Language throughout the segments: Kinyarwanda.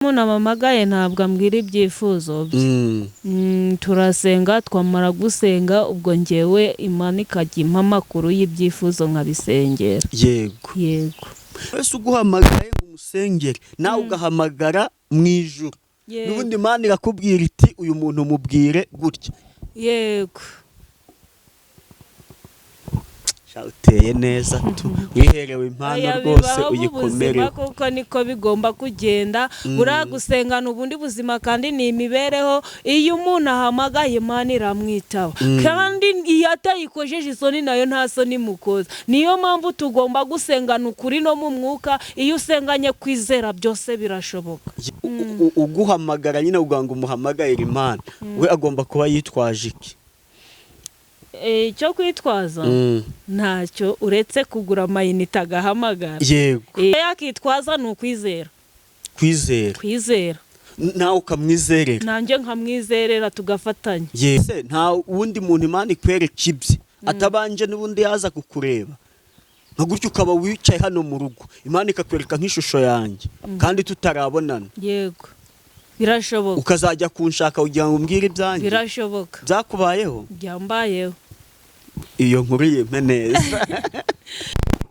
Umuntu amamagaye ntabwo ambwira ibyifuzo bye. Turasenga, twamara gusenga ubwo njyewe Imana ikajya impa amakuru y'ibyifuzo nkabisengera. Yego. Wese uguhamagaye ngo umusengere nawe ugahamagara mu ijuru. N'ubundi Imana irakubwira iti uyu muntu mubwire gutya. Yego. Uteye neza wiherewe impano rwose uyikomere kuko niko bigomba kugenda. Buriya gusengana ubundi buzima kandi ni imibereho. Iyo umuntu ahamagaye Imana iramwitaba, kandi iyo atayikojeje isoni nayo nta soni mukoza. Niyo mpamvu tugomba gusengana ukuri no mu mwuka. Iyo usenganye kwizera byose birashoboka. Uguhamagara nyine uvuga ngo umuhamagayire Imana, we agomba kuba yitwaje iki? Icyo kwitwaza ntacyo uretse kugura amayinite agahamagara. Yego. Yakitwaza ni ukwizera. Kwizera. Nawe ukamwizerera. Nanjye nkamwizerera tugafatanya. Yese nta wundi muntu Imana ikwereka ibye atabanje n'ubundi yaza kukureba. Nka gutyo ukaba wicaye hano mu rugo, Imana ikakwereka nk'ishusho yanjye kandi tutarabonana. Yego. Birashoboka. Ukazajya kunshaka ugira ngo umbwire ibyanjye. Birashoboka. Byakubayeho? Byambayeho. Iyo nkuru yempe neza.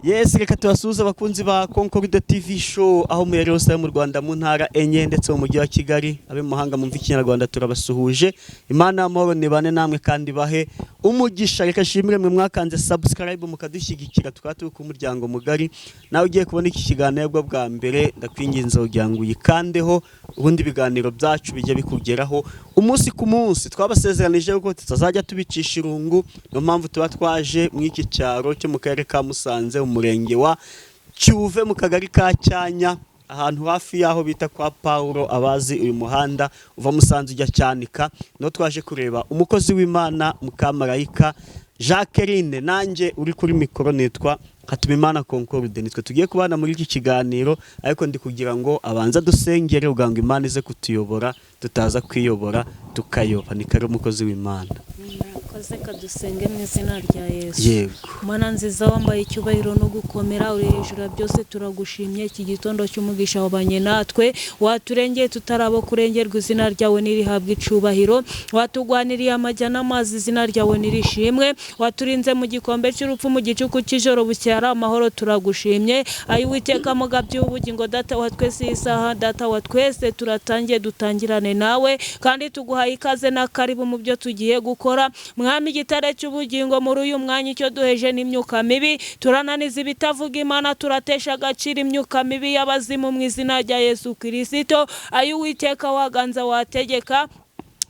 Yes, reka tubasuhuze abakunzi ba Concord TV show aho muherereye hose mu Rwanda mu ntara enye ndetse mu mujyi wa Kigali. Abe mu mahanga mumva Ikinyarwanda turabasuhuje. Imana amahoro nibane namwe kandi bahe umugisha. Reka shimire mwe mwakanze subscribe mukadushyigikira tukatu ku muryango mugari. Nawe ugiye kubona iki kiganiro bwa mbere ndakwinginze kugira ngo uyikandeho ubundi biganiro byacu bijye bikugeraho umunsi ku munsi. Twabasezeranije ko tutazajya tubicisha irungu, no mpamvu tuba twaje mu iki cyaro cyo mu karere ka Musanze, umurenge wa Cyuve, mu kagari ka Cyanya, ahantu hafi yaho bita kwa Paulo. Abazi uyu muhanda uva Musanze ujya Cyanika, no twaje kureba umukozi w'Imana Mukamarayika Jacqueline. Nanjye uri kuri mikoro nitwa Hatubimana Concord. Nitwe tugiye kubana muri iki kiganiro, ariko ndi kugira ngo abanza dusengere ugira ngo Imana ize kutuyobora tutaza kwiyobora tukayoba. Ni kare umukozi w'Imana. Reka dusenge mu izina rya Yesu. Yego. Mana nziza wambaye icyubahiro no gukomera, uri hejuru ya byose, turagushimye. Iki gitondo cy'umugisha wabanye natwe, waturengeye tutarabo kurengerwa, izina ryawe nirihabwa icubahiro. Watugwaniriye amajya n'amazi, izina ryawe nirishimwe. Waturinze mu gikombe cy'urupfu, mu gicuku cy'ijoro bucyara amahoro, turagushimye. Ayi Uwiteka mugabye ubugingo, data wa twese isaha, data wa twese turatangiye dutangirane nawe, kandi tuguhaye ikaze na karibu mu byo tugiye gukora. Mwami gitare cy'ubugingo, muri uyu mwanya icyo duheje n'imyuka mibi, turananiza ibitavuga Imana, turatesha agaciro imyuka mibi y'abazimu mu izina rya Yesu Kristo. Ayi Uwiteka waganza wategeka.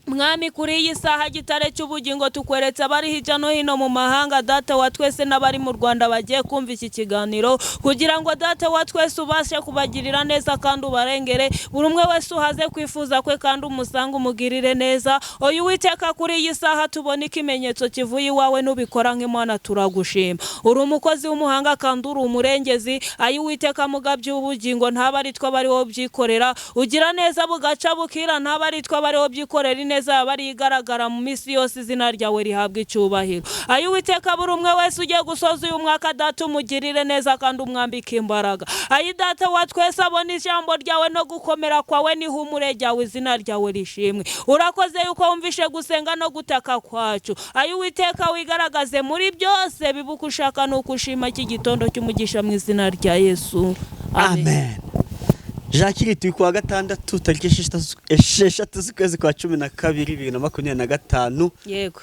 Mwami kuri iyi saha gitare cy'ubugingo tukweretse abari hirya no hino mu mahanga, data wa twese n'abari mu Rwanda bagiye kumva iki kiganiro, kugira ngo data wa twese ubashe kubagirira neza kandi ubarengere. Buri umwe wese uhaze kwifuza kwe kandi umusanga umugirire neza. Oya Uwiteka kuri iyi saha tubona ikimenyetso kivuye iwawe, nubikora nk'Imana turagushima. Uri umukozi w'umuhanga kandi uri umurengezi. Ayi Uwiteka mugabye ubugingo, ntabari twa bari wo byikorera. Ugira neza bugaca bukira, ntabari twa bari wo byikorera bari igaragara mu misi yose, izina ryawe rihabwa icubahiro. Ayi Uwiteka buri umwe wese ugiye gusoza uyu mwaka, data umugirire neza kandi umwambike imbaraga. Ayi data wa twese abona ijambo ryawe no gukomera kwawe n'ihumure ryawe, izina ryawe rishimwe. Urakoze yuko wumvishe gusenga no gutaka kwacu. Ayi Uwiteka wigaragaze muri byose, bibuka ushaka no kushima. Iki gitondo cy'umugisha mu izina rya Yesu, amen. Jacqueline turi kuwa gatandatu tariki 6 z'ukwezi kwa 12 2025. Yego.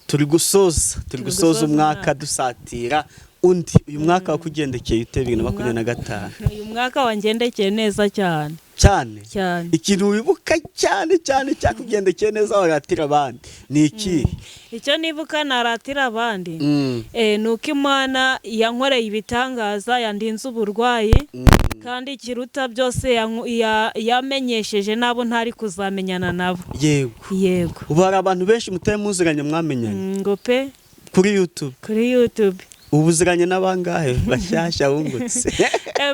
Turi gusoza umwaka dusatira undi. Uyu mwaka wakugendekeye ute 2025? Uyu mwaka wangendekeye neza cyane. Ikintu wibuka cyane cyakugendekeye neza waratira abandi ni iki? Icyo nibuka naratira abandi nuko Imana yankoreye ibitangaza, yandinze uburwayi, kandi kiruta byose yamenyesheje nabo ntari kuzamenyana nabo. Yego. Ubu hari abantu benshi mutaye muziranye mwamenyanye? Ngo pe kuri YouTube. Ubuziranye n'abangahe bashyashya wungutse?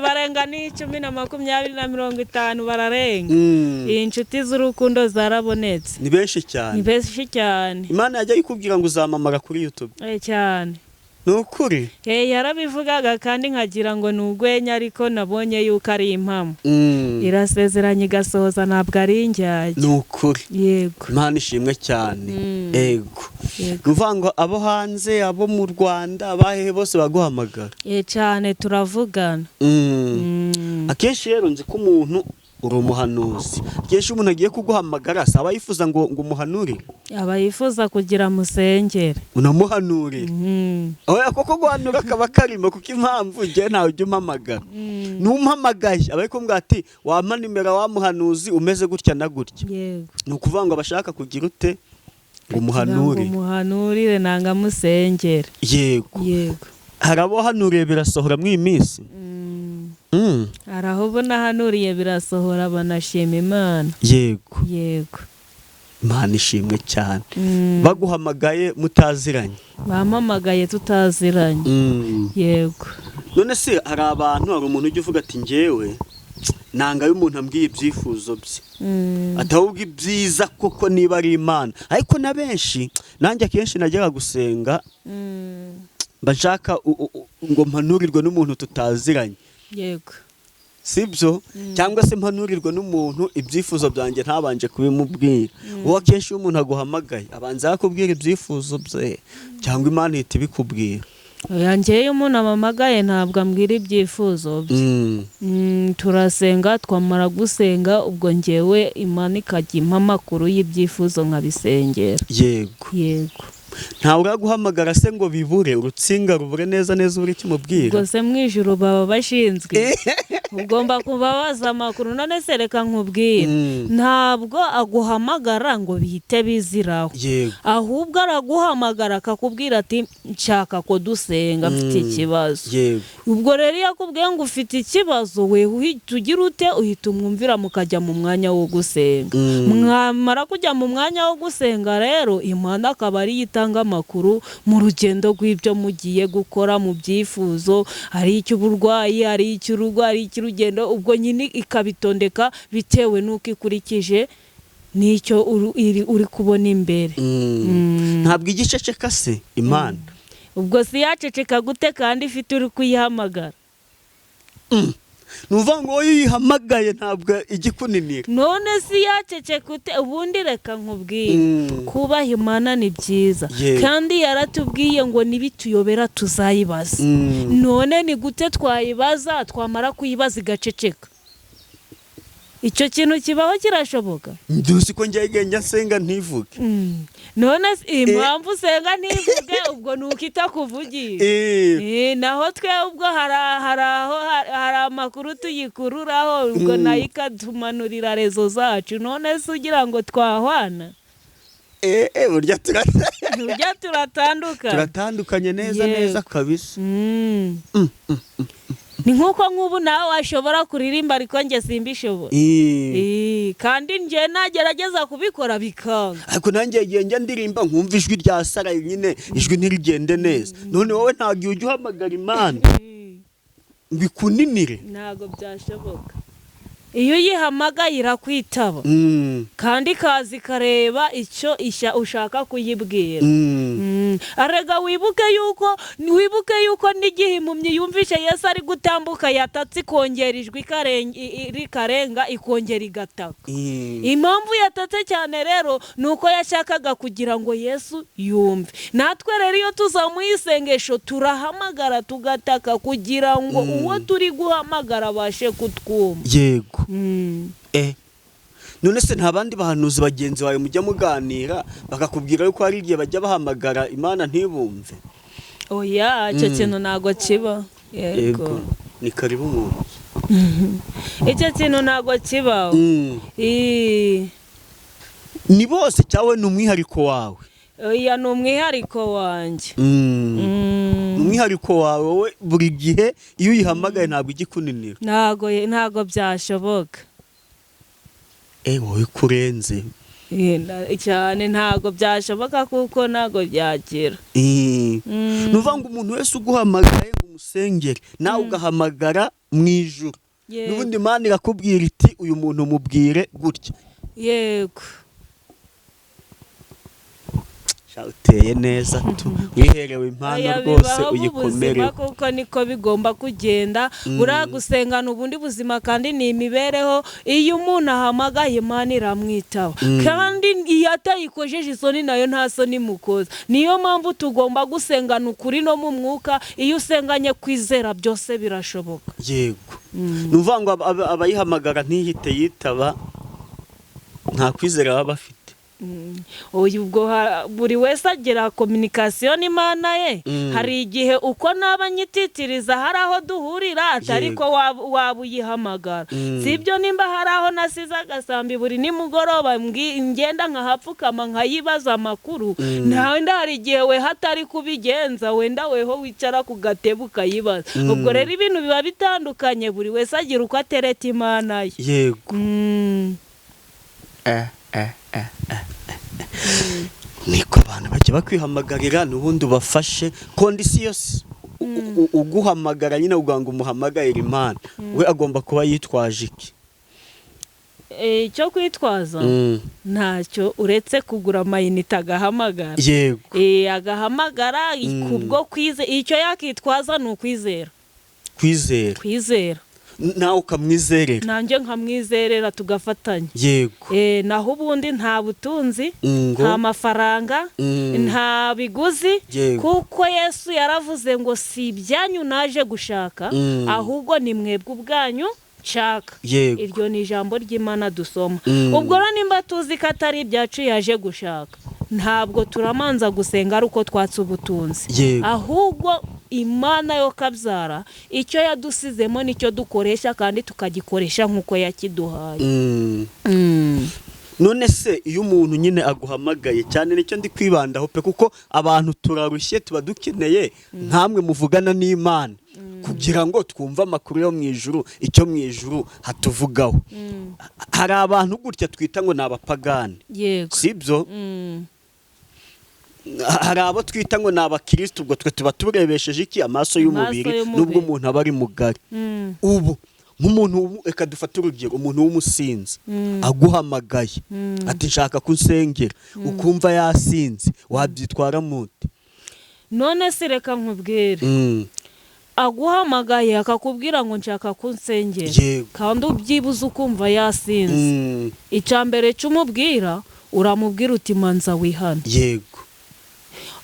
Barenga ni 10 na 20 na 50 bararenga. Inshuti z'urukundo zarabonetse. Ni benshi cyane. Imana yajya ikubwira ngo uzamamara kuri YouTube. Cyane. nukuri yarabivugaga kandi nkagira ngo ni urwenya ariko nabonye yuko ari impamo irasezeranye igasohoza ntabwo ari injyajya nukuri yego Imana ishimwe cyane ego nuvuga ngo abo hanze abo mu Rwanda abahehe bose baguhamagara cyane turavugana akenshi rero nzi ko umuntu uri umuhanuzi akenshi umuntu agiye kuguhamagara aba yifuza ngo umuhanurire aba yifuza kugira musengere unamuhanurire oya koko guhanura kaba karimo kuko impamvu njye ntawe ujya umpamagara numpamagaye aba kumbwira ati wampa nimero wa muhanuzi umeze gutya na gutya ni ukuvuga ngo abashaka kugira ute ngo umuhanurire nanga musengere yego hari abo hanuriye birasohora mu iminsi hari aho ubona hanuriye birasohora banashima Imana yego Imana ishimwe cyane baguhamagaye mutaziranye bampamagaye tutaziranye yego none se hari abantu hari umuntu ujya uvuga ati njyewe nanga y'umuntu ambwiye ibyifuzo bye atahubwo ibyiza koko niba ari Imana ariko na benshi nanjye akenshi najyaga gusenga bashaka ngo mpanurirwe n'umuntu tutaziranye yego sibyo cyangwa se mpanurirwe n'umuntu ibyifuzo byanjye ntabanje kubimubwira uwo akenshi umuntu aguhamagaye abanza yakubwira ibyifuzo bye cyangwa Imana ihita ibikubwira njyewe umuntu amamagaye ntabwo ambwira ibyifuzo bye turasenga twamara gusenga ubwo njyewe Imana ikajya impa amakuru y'ibyifuzo nkabisengera yego ntawe uraguhamagara se ngo bibure urutsinga rubure neza uri kimubwira ubwo se mu ijuru baba bashinzwe ugomba kubabaza amakuru none se reka nkubwire ntabwo aguhamagara ngo bihite biziraho ahubwo araguhamagara akakubwira ati nshaka ko dusenga mfite ikibazo ubwo rero iyo akubwiye ngo ufite ikibazo we uhita ugira ute uhita umwumvira mukajya mu mwanya wo gusenga mwamara kujya mu mwanya wo gusenga rero Imana akaba ari itanga amakuru mu rugendo rw'ibyo mugiye gukora mu byifuzo ari icy'uburwayi ari icy'urugo ari icy'urugendo ubwo nyine ikabitondeka bitewe n'uko ikurikije n'icyo uri kubona imbere ntabwo igiceceka se Imana ubwo si yaceceka gute kandi ifite uri kuyihamagara nuvuga ngo wowe uyihamagaye ntabwo igikuninira none si yaceceka ute ubundi reka nkubwire kubaha Imana ni byiza kandi yaratubwiye ngo nibituyobera tuzayibaza none ni gute twayibaza twamara kuyibaza igaceceka icyo kintu kibaho kirashoboka nduzi ko njye nsenga ntivuge none impamvu usenga ntivuge ubwo nuko itakuvugira naho twe ubwo hari amakuru tuyikururaho ubwo nayo ikatumanurira rezo zacu none se ugira ngo twahwana burya turatandukanye neza kabisa ni nk'uko nk'ubu nawe washobora kuririmba ariko njye simbishobora kandi njye nagerageza kubikora bikanga ariko nanjye njya ndirimba nkumva ijwi rya Sara nyine ijwi ntirigende neza none wowe ntabwo ujya uhamagara Imana bikuninire ntabwo byashoboka iyo uyihamagaye irakwitaba kandi kazi kareba icyo ushaka kuyibwira arega wibuke yuko n'igihe impumyi yumvishe Yesu ari gutambuka yatatse ikongera ijwi rikarenga ikongera igataka impamvu yatatse cyane rero ni uko yashakaga kugira ngo Yesu yumve natwe rero iyo tuzamuye isengesho turahamagara tugataka kugira ngo uwo turi guhamagara abashe kutwumva yego none se nta bandi bahanuzi bagenzi bawe mujya muganira bakakubwira yuko hari igihe bajya bahamagara Imana ntibumve oya icyo kintu ntago kiba yego ni karibu umuntu icyo kintu ntago kibaho ni bose cyawe ni umwihariko wawe oya ni umwihariko wanjye umwihariko wawe wowe buri gihe iyo uyihamagaye ntabwo igikuninira ntago byashoboka wowe kurenze cyane ntago byashoboka kuko ntago byagira nuvuga ngo umuntu wese uguhamagaye ngo umusengere nawe ugahamagara mu ijuru n'ubundi Imana irakubwira iti uyu muntu mubwire gutya yego uteye neza tu wiherewe impano rwose uyikomere kuko niko bigomba kugenda buriya gusengana ubundi buzima kandi ni imibereho iyo umuntu ahamagaye Imana iramwitaba kandi iyo atayikojeje isoni nayo nta soni mukoza niyo mpamvu tugomba gusengana ukuri no mu mwuka iyo usenganye kwizera byose birashoboka yego nuvuga ngo abayihamagara ntihite yitaba nta kwizera baba bafite ubwo buri wese agira communication n'Imana ye hari igihe uko nabanyititiriza hari aho duhurira atari ko wabuyihamagara sibyo nimba hari aho nasize agasambi buri nimugoroba ngenda nkahapfukama nkayibaza amakuru wenda hari igihe we hatari kubigenza wenda weho wicara ku gatebe ukayibaza ubwo rero ibintu biba bitandukanye buri wese agira uko atereta Imana ye yego niko abantu bajya bakwihamagarira n'ubundi ubafashe kondisiyo uguhamagara nyine uvuga ngo umuhamagarire Imana we agomba kuba yitwaje iki icyo kwitwaza ntacyo uretse kugura amayinite agahamagara yego agahamagara kubwo kwize icyo yakitwaza ni ukwizera kwizera nawe ukamwizerera nanjye nkamwizerera tugafatanya yego naho ubundi nta butunzi nta mafaranga nta biguzi kuko Yesu yaravuze ngo si ibyanyu naje gushaka ahubwo ni mwebwe ubwanyu nshaka iryo ni ijambo ry'Imana dusoma ubwo rero nimba tuzi ko atari ibyacu yaje gushaka ntabwo turamanza gusenga ari uko twatse ubutunzi ahubwo Imana yo kabyara icyo yadusizemo nicyo dukoresha kandi tukagikoresha nk'uko yakiduhaye none se iyo umuntu nyine aguhamagaye cyane nicyo ndi kwibandaho pe kuko abantu turarushye tuba dukeneye nkamwe muvugana n'Imana kugira ngo twumve amakuru yo mu ijuru icyo mu ijuru hatuvugaho hari abantu gutya twita ngo ni abapagani sibyo hari abo twita ngo ni abakristo ubwo twe tuba turebesheje iki amaso y'umubiri nubwo umuntu aba ari mugari ubu nk'umuntu reka dufate urugero umuntu w'umusinzi aguhamagaye ati nshaka kunsengera ukumva yasinze wabyitwara mute none se reka nkubwire aguhamagaye akakubwira ngo nshaka kunsengera kandi ubyibuze ukumva yasinze icambere cy'umubwira uramubwira uti manza wihana yego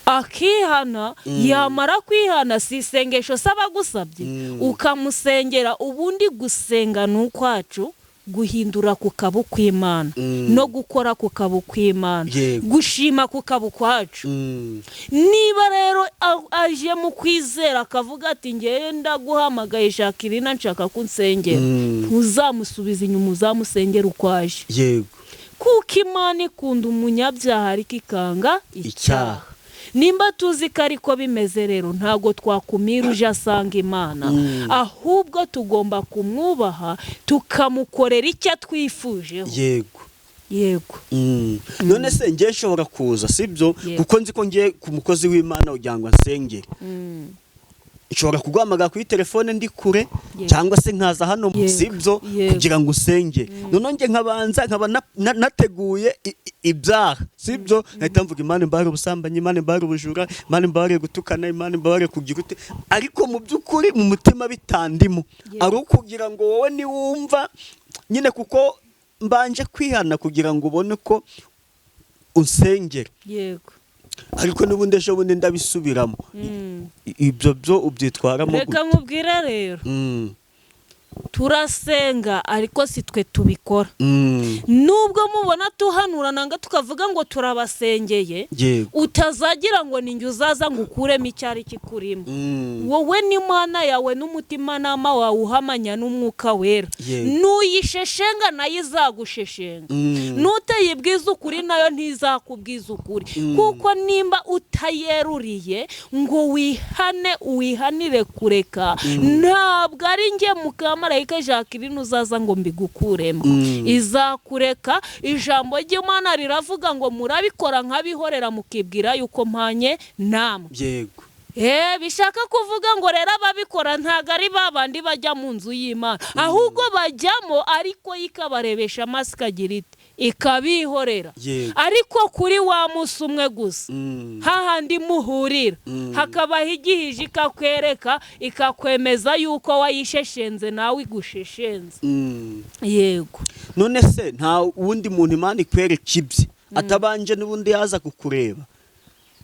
akihana yamara kwihana si isengesho saba gusabye ukamusengera ubundi gusenga n'ukwacu guhindura ku kabo kw'Imana no gukora ku kabo kw'Imana gushima ku kabo kwacu niba rero aje mu kwizera akavuga ati ngenda guhamagaye Jacqueline nshaka kunsengera uzamusubiza inyuma uzamusengera ukwaje yego kuko Imana ikunda umunyabyaha ariko ikanga icyaha nimba tuzi ko ariko bimeze rero ntago twakumira uje asanga Imana ahubwo tugomba kumwubaha tukamukorera icyo atwifujeho yego none se ngiye nshobora kuza sibyo kuko nzi ko ngiye ku mukozi w'Imana kugira ngo ansengere nshobora kuguhamagara kuri telefone ndi kure cyangwa se nkaza hano sibyo kugira ngo usenge none nge nkabanza nkaba nateguye ibyaha sibyo nahita mvuga Imana imbare ubusambanyi Imana imbare ubujura Imana imbare gutukana Imana imbare kugira ute ariko mu by'ukuri mu mutima bitandimo ari ukugira ngo wowe niwumva nyine kuko mbanje kwihana kugira ngo ubone ko unsengera yego ariko n'ubundi ejo bundi ndabisubiramo ibyo byo ubyitwaramo reka nkubwire rero turasenga ariko si twe tubikora nubwo mubona tuhanura nanga tukavuga ngo turabasengeye utazagira ngo ninjye uzaza ngo ukuremo icyari kikurimo wowe n'Imana yawe n'umutima nama wawe uhamanya n'umwuka wera nuyisheshenga nayo izagusheshenga nutayibwiza ukuri nayo ntizakubwiza ukuri kuko nimba utayeruriye ngo wihanire kureka ntabwo ari njye mukamarayika Jacqueline uzaza ngo mbigukuremo izakureka ijambo ry'Imana riravuga ngo murabikora nkabihorera mukibwira yuko mpanye namwe yego bishaka kuvuga ngo rero ababikora ntago ari babandi bajya mu nzu y'Imana ahubwo bajyamo ariko ikabarebesha amaso ikagira iti ikabihorera ariko kuri wa musi umwe gusa hahandi muhurira hakabaho igihije ikakwereka ikakwemeza yuko wayisheshenze nawe igusheshenze yego. None se nta wundi muntu Imana ikwereka ibye atabanje n'ubundi yaza kukureba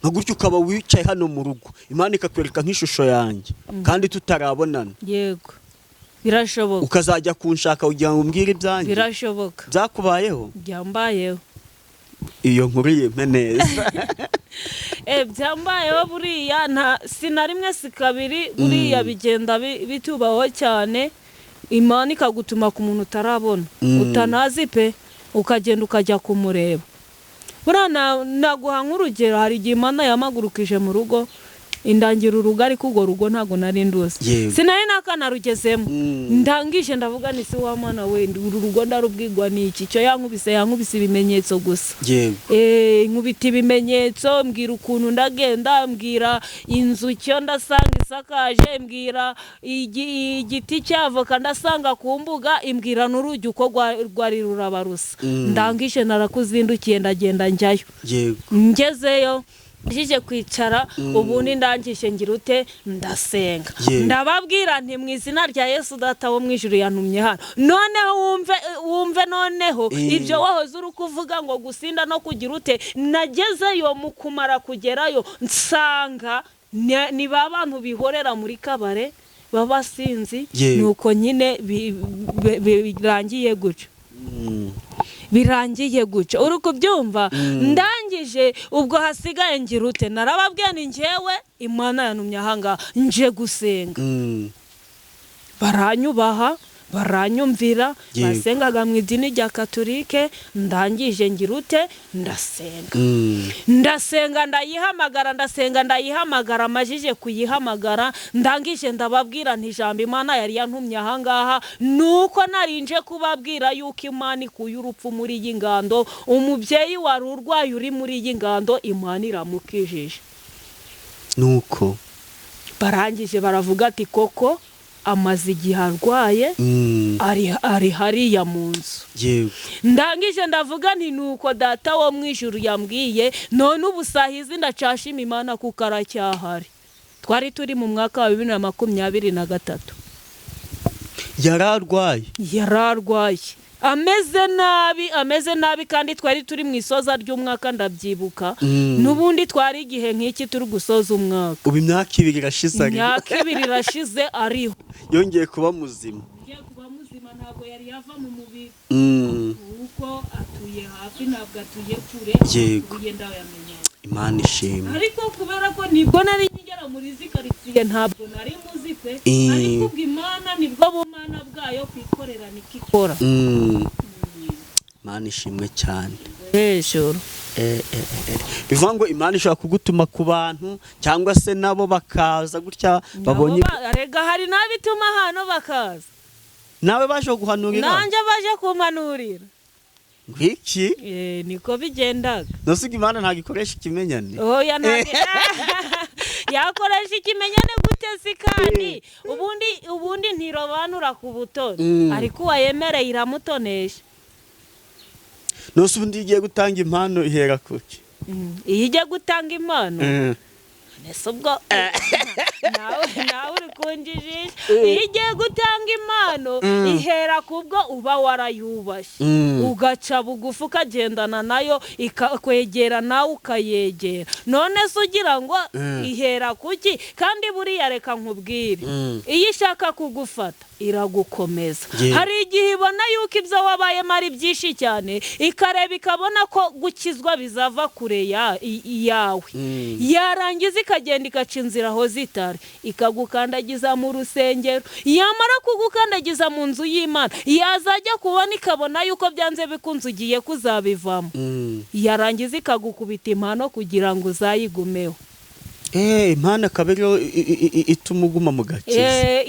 nka gutyo ukaba wicaye hano mu rugo Imana ikakwereka nk'ishusho yanjye kandi tutarabonana? Yego birashoboka. Ukazajya kunshaka kugira ngo umbwire ibyanjye? Birashoboka. Byakubayeho? Byambayeho. Iyo nkuru yempe neza. Byambayeho buriya sina rimwe si kabiri buriya bigenda bitubaho cyane Imana ikagutuma ku muntu utarabona utanazi pe ukagenda ukajya kumureba. Buriya naguha nk'urugero hari igihe Imana yamagurukije mu rugo indangira urugo ariko urwo rugo ntago nari nduzi sinari nakanarugezemo ndangije ndavuga ni si wa Mana we uru rugo ndarubwirwa n'iki cyo yankubise ibimenyetso gusa nkubita ibimenyetso mbwira ukuntu ndagenda mbwira inzu cyo ndasanga isakaje mbwira igiti cy'avoka ndasanga ku mbuga imbwira n'urugi uko rwari rurabarusa ndangije narakuzindukiye ndagenda njyayo ngezeyo Jije kwicara ubundi ndangije ngira ute ndasenga ndababwira nti mu izina rya Yesu data wo mwijuru yantumye hano noneho wumve noneho ibyo wahoze uri kuvuga ngo gusinda no kugira ute nagezeyo mu kumara kugerayo nsanga ni babantu bihorera muri kabare babasinzi nuko nyine birangiye guca birangiye guca uri kubyumva ndangije ubwo hasigaye ngira ute narababwiye ni njyewe Imana yantumye ahanga nje gusenga baranyubaha baranyumvira basengaga mu idini rya Katolike ndangije ngira ute ndasenga ndayihamagara amajije kuyihamagara ndangije ndababwira nti ijambo Imana yari yantumye ahangaha nuko narinje kubabwira yuko Imana ikuye urupfu muri iyi ngando umubyeyi wari urwaye uri muri iyi ngando Imana iramukijije nuko barangije baravuga ati koko amaze igihe arwaye ari hariya mu nzu ndangije ndavuga nti nuko data wo mwijuru yambwiye none ubusahizi ndacashima Imana kuko aracyahari twari turi mu mwaka wa 2023 yararwaye ameze nabi kandi twari turi mu isoza ry'umwaka ndabyibuka nubundi twari igihe nk'iki turi gusoza umwaka ubu imyaka 2 irashize ariho yongeye kuba muzima ntabwo yari yava mu mubiri kuko atuye hafi ntabwo atuye kure ugenda yamenye Imana ishimwe ariko kubera ko nibwo nari ngera muri zikaritsiye ntabwo nari muzi pe ariko Imana nibwo bumana bwayo kwikorera nikikora Imana ishimwe cyane hejuru bivuga ngo Imana ishobora kugutuma ku bantu cyangwa se nabo bakaza gutya babonye rega hari nabituma hano bakaza nawe baje guhanurira nanjye baje kumanurira ngiki niko bigendaga nosiga Imana ntagikoresha ikimenyane oya yakoresha ikimenyane gute si kandi ubundi ntirobanura ku butoni ariko uwayemereye iramutonesha nose ubundi igiye gutanga impano ihera kuki iyo igiye gutanga impano nese ubwo nawe uri kunjijisha iyo igiye gutanga impano ihera kubwo uba warayubashye ugaca bugufi ukagendana nayo ikakwegera nawe ukayegera none se ugira ngo ihera kuki kandi buriya reka nkubwire iyo ishaka kugufata iragukomeza hari igihe ibona yuko ibyo wabayemo ari byinshi cyane ikareba ikabona ko gukizwa bizava kure yawe yarangiza ikagenda igaca inzira aho zitari ikagukandagiza mu rusengero yamara kugukandagiza mu nzu y'Imana yazajya kubona ikabona yuko byanze bikunze ugiye kuzabivamo yarangiza ikagukubita impano kugira ngo uzayigumeho Imana kabero ituma uguma mu gakiza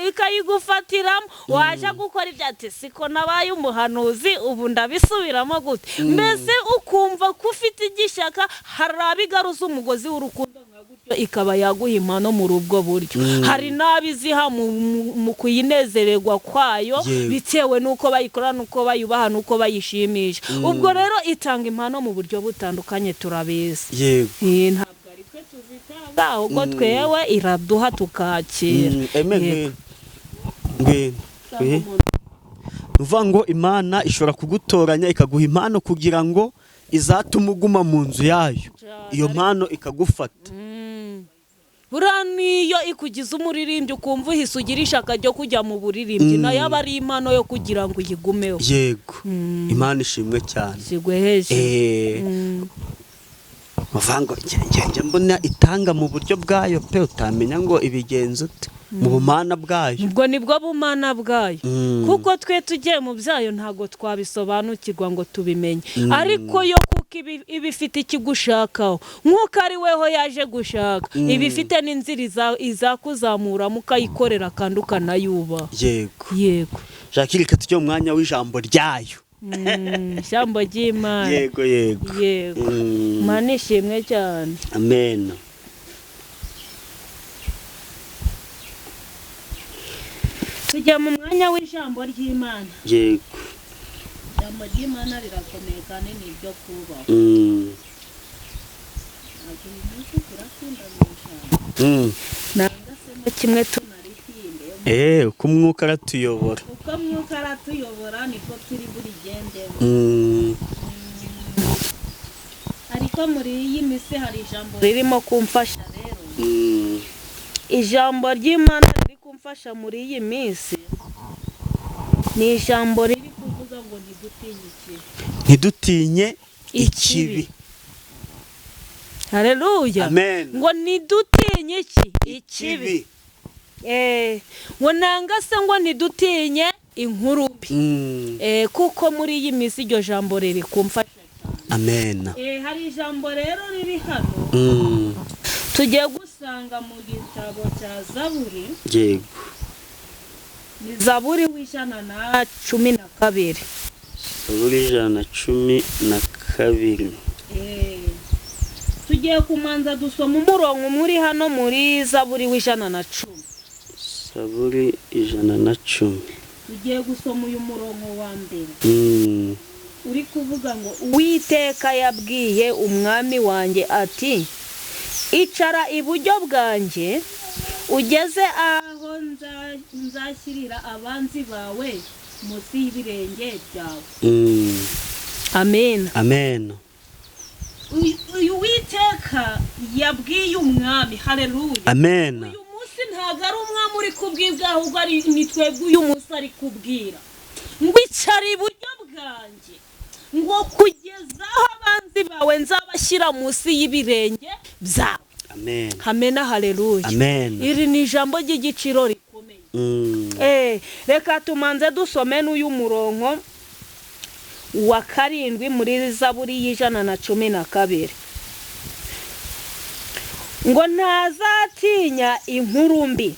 ikayigufatiramo waje gukora ibyati siko nabaye umuhanuzi ubu ndabisubiramo gute mbese ukumva ko ufite igishaka harabigaruza umugozi w'urukundo nka gutyo ikaba yaguha impano muri ubwo buryo. Hari n'abiziha mu kuyinezererwa kwayo bitewe nuko bayikora nuko bayubaha nuko bayishimisha. Ubwo rero itanga impano mu buryo butandukanye turabizi. Ntabwo ari twe tuzitanga ahubwo twewe iraduha tukakira. Uvuga ngo Imana ishobora kugutoranya ikaguha impano kugira ngo izatuma uguma mu nzu yayo, iyo mpano ikagufata. Buriya niyo ikugize umuririmbyi ukumva uhise ugira ishaka ryo kujya mu buririmbyi, nayo aba ari impano yo kugira ngo uyigumeho. Yego, Imana ishimwe cyane. Uvuga ngo njye mbona itanga mu buryo bwayo pe, utamenya ngo ibigenza ute mu bumana bwayo. Ubwo nibwo bumana bwayo, kuko twe tugiye mu byayo ntago twabisobanukirwa ngo tubimenye. Ariko yo kuko ibifite ikigushakaho nk'uko ari weho yaje gushaka, ibifite n'inzira izakuzamura mukayikorera kandi ukanayubaha. Yego. Jacques, reka tujye mu mwanya w'ijambo ryayo. Ijambo ry'Imana. Yego. Imana ishimwe cyane. Amen. Tujya mu mwanya w'ijambo ry'Imana. Yego. Ijambo ry'Imana rirakomeye kandi ni ibyo kubaho. Nangasemo kimwe tunarihinde. Uko umwuka aratuyobora. Uko umwuka aratuyobora niko turi burigendemo. Ariko muri iyi minsi hari ijambo ririmo kumfasha rero. Ijambo ry'Imana riri kumfasha muri iyi minsi ni ijambo riri kuvuga ngo ntidutinye ikibi. Haleluya. Amen. Ngo ntidutinye ikibi. Ngo nangase ngo ntidutinye inkuru mbi. Kuko muri iyi minsi iryo jambo riri kumfasha. Amen. Hari ijambo rero riri hano tugiye gusanga mu gitabo cya Zaburi. Yego. Ni Zaburi w'ijana na 12. Zaburi ijana na 12. Tugiye kumanza dusoma umurongo muri hano muri Zaburi w'ijana na 10. Zaburi ijana na 10. Tugiye gusoma uyu murongo wa mbere. Uri kuvuga ngo Uwiteka yabwiye umwami wanjye ati, icara iburyo bwanjye ugeze aho nzashyirira abanzi bawe munsi y'ibirenge byawe. Amen. Amen. Uyu Uwiteka yabwiye umwami. Haleluya. Amen. Uyu munsi ntabwo ari umwami uri kubwibwa, ahubwo ari ni twebwe uyu munsi ari kubwira ngo icara iburyo bwanjye, ngo kugeza aho abanzi bawe nzabashyira munsi y'ibirenge byawe. Amen. Amen. Haleluya. Amen. Iri ni ijambo ry'igiciro rikomeye. Reka tumanze dusome n'uyu murongo wa 7 muri Zaburi y'ijana na 12. Ngo ntazatinya inkuru mbi.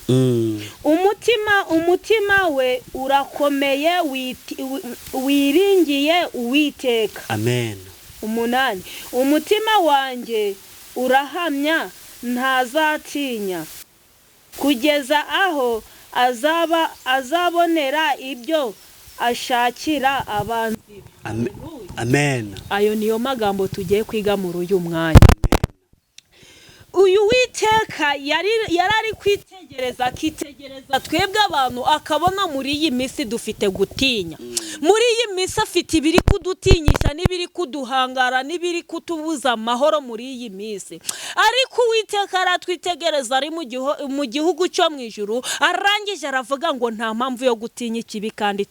Umutima we urakomeye wiringiye Uwiteka. Amen. 8. Umutima wanjye urahamya ntazatinya kugeza aho azabonera ibyo ashakira abanzi. Amen. Ayo niyo magambo tugiye kwiga muri uyu mwanya. Uyu Uwiteka yarari kwitegereza, akitegereza twebwe abantu, akabona muri iyi minsi dufite gutinya. Muri iyi minsi afite ibiri kudutinyisha n'ibiri kuduhangara n'ibiri kutubuza amahoro muri iyi minsi. Ariko Uwiteka aratwitegereza ari mu gihugu cyo mu ijuru, arangije aravuga ngo nta mpamvu yo gutinya ikibi kandi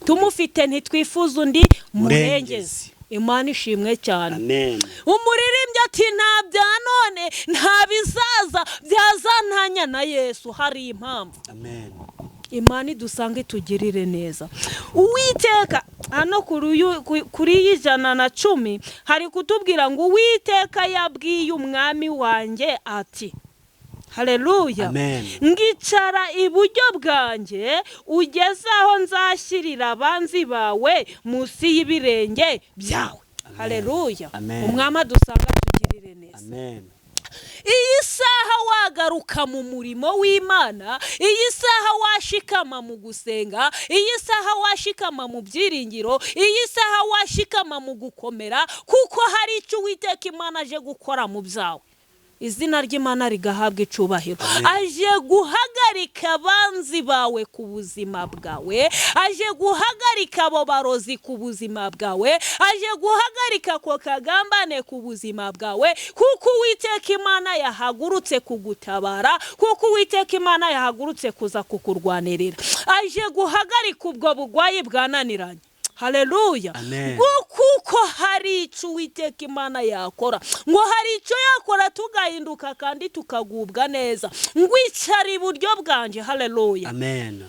tumufite ntitwifuza undi murengezi. Imana ishimwe cyane. Amen. Umuririmbyi ati nta bya none nta bizaza byazantanya na Yesu, hari impamvu. Amen. Imana idusanga itugirire neza. Uwiteka hano kuri ijana na 10 hari kutubwira ngo Uwiteka yabwiye umwami wanjye ati, haleluya, ngicara iburyo bwanjye ugeze aho nzashyirira abanzi bawe munsi y'ibirenge byawe. Haleluya. Umwami adusanga tugirire neza. Amen. iyi saha wagaruka mu murimo w'Imana, iyi saha washikama mu gusenga, iyi saha washikama mu byiringiro, iyi saha washikama mu gukomera, kuko hari icyo Uwiteka Imana aje gukora mu byawe. Izina ry'Imana rigahabwa icubahiro. Aje guhagarika abanzi bawe ku buzima bwawe, aje guhagarika abo barozi ku buzima bwawe, aje guhagarika ko kagambane ku buzima bwawe, kuko Uwiteka Imana yahagurutse kugutabara, kuko Uwiteka Imana yahagurutse kuza kukurwanirira. Aje guhagarika ubwo bugwayi bwananiranye. Haleluya. Kuko hari icyo Uwiteka Imana yakora, ngo hari icyo yakora tugahinduka kandi tukagubwa neza, ngo icara iburyo bwanje. Haleluya. Amen.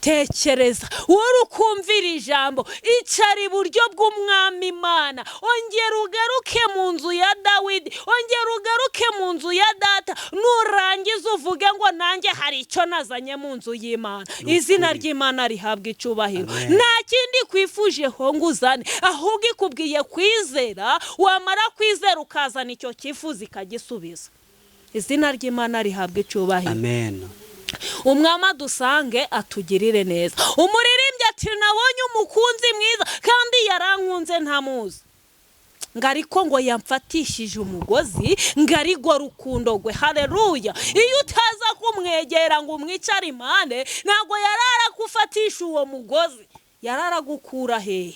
Tekereza wowe ukumvira ijambo, icara iburyo bw'Umwami Imana, ongera ugaruke mu nzu ya Dawidi, ongera ugaruke mu nzu ya data, nurangiza uvuge ngo nanjye hari icyo nazanye mu nzu y'Imana. Izina ry'Imana rihabwa icubahiro. Nta kindi kwifujeho ngo uzane, ahubwo ikubwiye kwizera, wamara kwizera ukazana icyo cyifuzo ikagisubiza. Izina ry'Imana rihabwa icubahiro. Amen. Umwami dusange atugirire neza. Umuririmbyi ati nabonye umukunzi mwiza kandi yarankunze ntamuzi, ngariko ngo yamfatishije umugozi, ngarigo rukundo gwe. Haleluya. Iyo utaza kumwegera ngo umwicare impande, ntago yarara kufatisha uwo mugozi, yarara gukura hehe.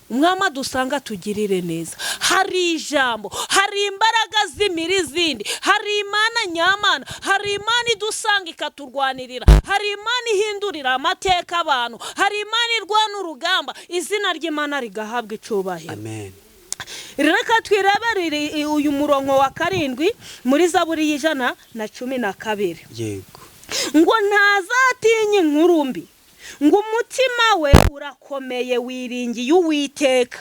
Umwami dusanga tugirire neza. Hari ijambo, hari imbaraga z'imiri zindi, hari Imana nyamana, hari Imana idusanga ikaturwanirira, hari Imana ihindurira amateka abantu, hari Imana irwana urugamba. Izina ry'Imana rigahabwa icubahiro. Amen. Reka twirebere uyu murongo wa 7 muri Zaburi y'Ijana-na-12. Yego. Ngo ntazatinya inkuru mbi, ngo umutima we urakomeye wiringiye Uwiteka.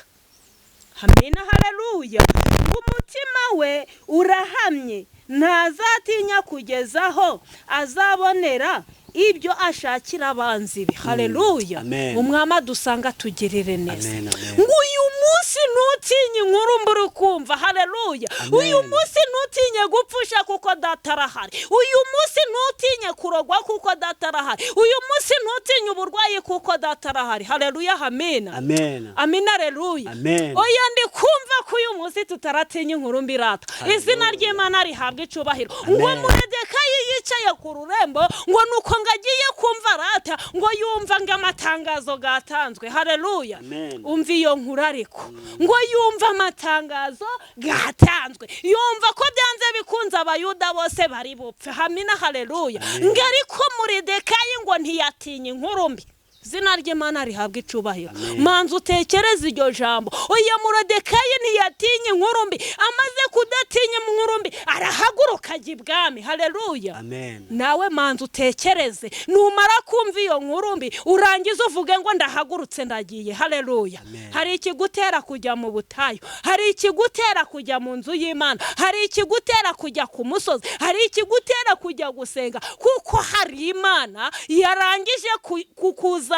Amina. Haleluya. Ngo umutima we urahamye, ntazatinya kugezaho azabonera ibyo ashakira abanzi be. Haleluya. Umwami dusanga tugirire neza. Ngo uyu munsi ntutinye inkuru mbi uri kumva. Haleluya. Uyu munsi ntutinye gupfusha kuko data arahari. Uyu munsi ntutinye kurogwa kuko data arahari. Uyu munsi ntutinye uburwayi kuko data arahari. Haleluya. Amina. Amen. Amina. Haleluya. Oya ndi kumva ko uyu munsi tutaratinya inkuru mbi rata. Izina ry'Imana rihabwa icubahiro. Ngo Moridekayi yicaye ku rurembo, ngo nuko ngagiye kumva rata, ngo yumva ngo amatangazo gatanzwe. Haleluya. Umva iyo nkuru ariko, ngo yumva amatangazo gatanzwe, yumva ko byanze bikunze Abayuda bose bari bupfe. Amina. Haleluya. Ngariko Moridekayi ngo ntiyatinya inkuru mbi. Izina ry'Imana rihabwa icubahiro. Manzu utekereza iryo jambo. Oya Moridekayi ntiyatinya inkuru mbi, amaze kudatinya inkuru mbi arahaguruka ajya ibwami. Haleluya. Nawe manzu utekereze, numara kumva iyo nkuru mbi urangiza uvuge ngo ndahagurutse ndagiye. Haleluya. Hari ikigutera kujya mu butayu, hari ikigutera kujya mu nzu y'Imana, hari ikigutera kujya ku musozi, hari ikigutera kujya gusenga, kuko hari Imana yarangije kukuzanira